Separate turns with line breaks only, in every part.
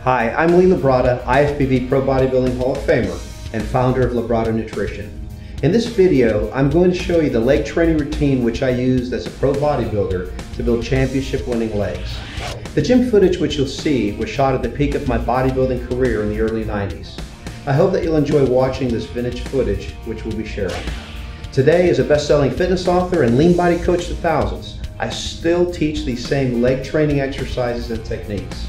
Hi, I'm Lee Labrada, IFBB Pro Bodybuilding Hall of Famer and founder of Labrada Nutrition. In this video, I'm going to show you the leg training routine which I used as a pro bodybuilder to build championship winning legs. The gym footage which you'll see was shot at the peak of my bodybuilding career in the early 90s. I hope that you'll enjoy watching this vintage footage which we'll be sharing. Today, as a best-selling fitness author and lean body coach to thousands, I still teach these same leg training exercises and techniques.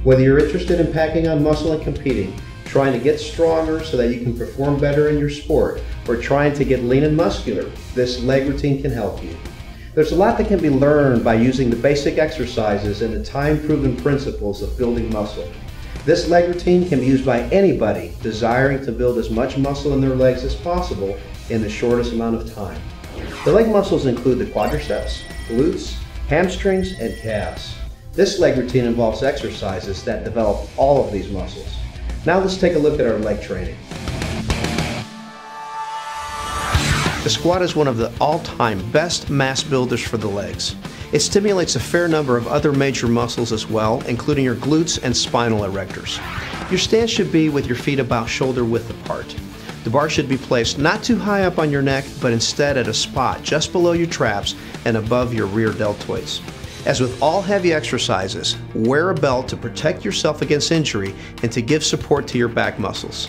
Whether you're interested in packing on muscle and competing, trying to get stronger so that you can perform better in your sport, or trying to get lean and muscular, this leg routine can help you. There's a lot that can be learned by using the basic exercises and the time-proven principles of building muscle. This leg routine can be used by anybody desiring to build as much muscle in their legs as possible in the shortest amount of time. The leg muscles include the quadriceps, glutes, hamstrings, and calves. This leg routine involves exercises that develop all of these muscles. Now let's take a look at our leg training. The squat is one of the all-time best mass builders for the legs. It stimulates a fair number of other major muscles as well, including your glutes and spinal erectors. Your stance should be with your feet about shoulder width apart. The bar should be placed not too high up on your neck, but instead at a spot just below your traps and above your rear deltoids. As with all heavy exercises, wear a belt to protect yourself against injury and to give support to your back muscles.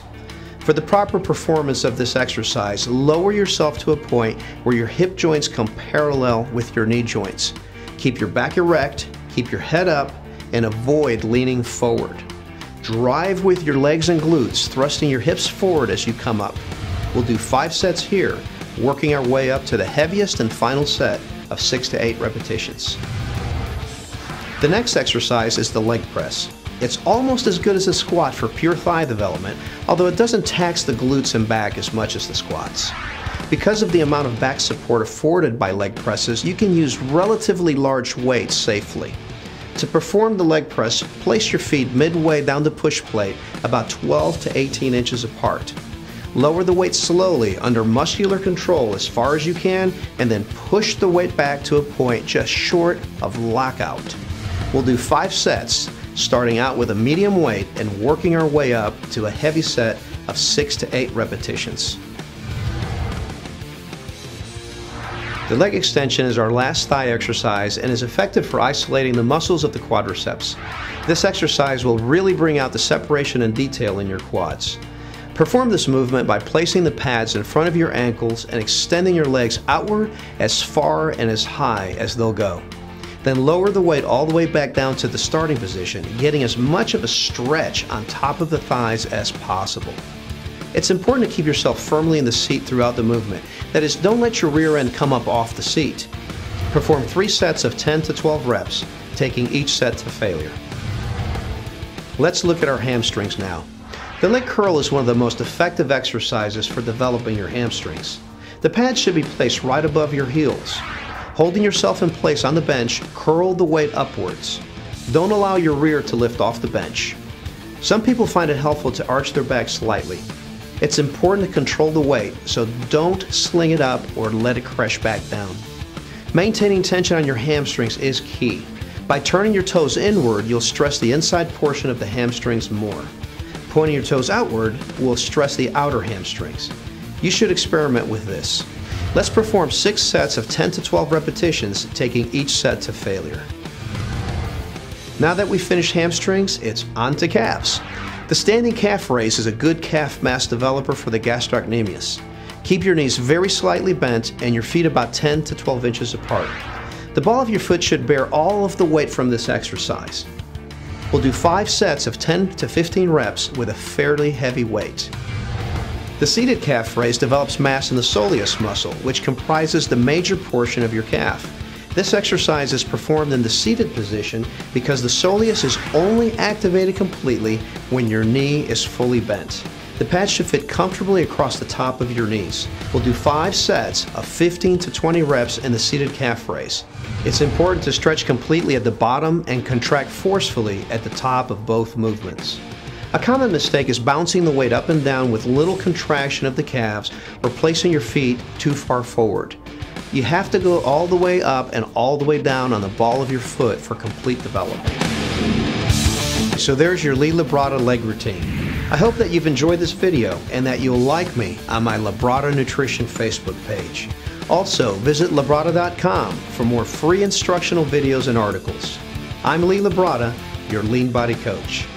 For the proper performance of this exercise, lower yourself to a point where your hip joints come parallel with your knee joints. Keep your back erect, keep your head up, and avoid leaning forward. Drive with your legs and glutes, thrusting your hips forward as you come up. We'll do 5 sets here, working our way up to the heaviest and final set of 6 to 8 repetitions. The next exercise is the leg press. It's almost as good as a squat for pure thigh development, although it doesn't tax the glutes and back as much as the squats. Because of the amount of back support afforded by leg presses, you can use relatively large weights safely. To perform the leg press, place your feet midway down the push plate about 12 to 18 inches apart. Lower the weight slowly under muscular control as far as you can, and then push the weight back to a point just short of lockout. We'll do 5 sets, starting out with a medium weight and working our way up to a heavy set of 6 to 8 repetitions. The leg extension is our last thigh exercise and is effective for isolating the muscles of the quadriceps. This exercise will really bring out the separation and detail in your quads. Perform this movement by placing the pads in front of your ankles and extending your legs outward as far and as high as they'll go. Then lower the weight all the way back down to the starting position, getting as much of a stretch on top of the thighs as possible. It's important to keep yourself firmly in the seat throughout the movement. That is, don't let your rear end come up off the seat. Perform 3 sets of 10 to 12 reps, taking each set to failure. Let's look at our hamstrings now. The leg curl is one of the most effective exercises for developing your hamstrings. The pads should be placed right above your heels. Holding yourself in place on the bench, curl the weight upwards. Don't allow your rear to lift off the bench. Some people find it helpful to arch their back slightly. It's important to control the weight, so don't sling it up or let it crash back down. Maintaining tension on your hamstrings is key. By turning your toes inward, you'll stress the inside portion of the hamstrings more. Pointing your toes outward will stress the outer hamstrings. You should experiment with this. Let's perform 6 sets of 10 to 12 repetitions, taking each set to failure. Now that we've finished hamstrings, it's on to calves. The standing calf raise is a good calf mass developer for the gastrocnemius. Keep your knees very slightly bent and your feet about 10 to 12 inches apart. The ball of your foot should bear all of the weight from this exercise. We'll do 5 sets of 10 to 15 reps with a fairly heavy weight. The seated calf raise develops mass in the soleus muscle, which comprises the major portion of your calf. This exercise is performed in the seated position because the soleus is only activated completely when your knee is fully bent. The pads should fit comfortably across the top of your knees. We'll do 5 sets of 15 to 20 reps in the seated calf raise. It's important to stretch completely at the bottom and contract forcefully at the top of both movements. A common mistake is bouncing the weight up and down with little contraction of the calves or placing your feet too far forward. You have to go all the way up and all the way down on the ball of your foot for complete development. so there's your Lee Labrada leg routine. I hope that you've enjoyed this video and that you'll like me on my Labrada Nutrition Facebook page. Also, visit Labrada.com for more free instructional videos and articles. I'm Lee Labrada, your lean body coach.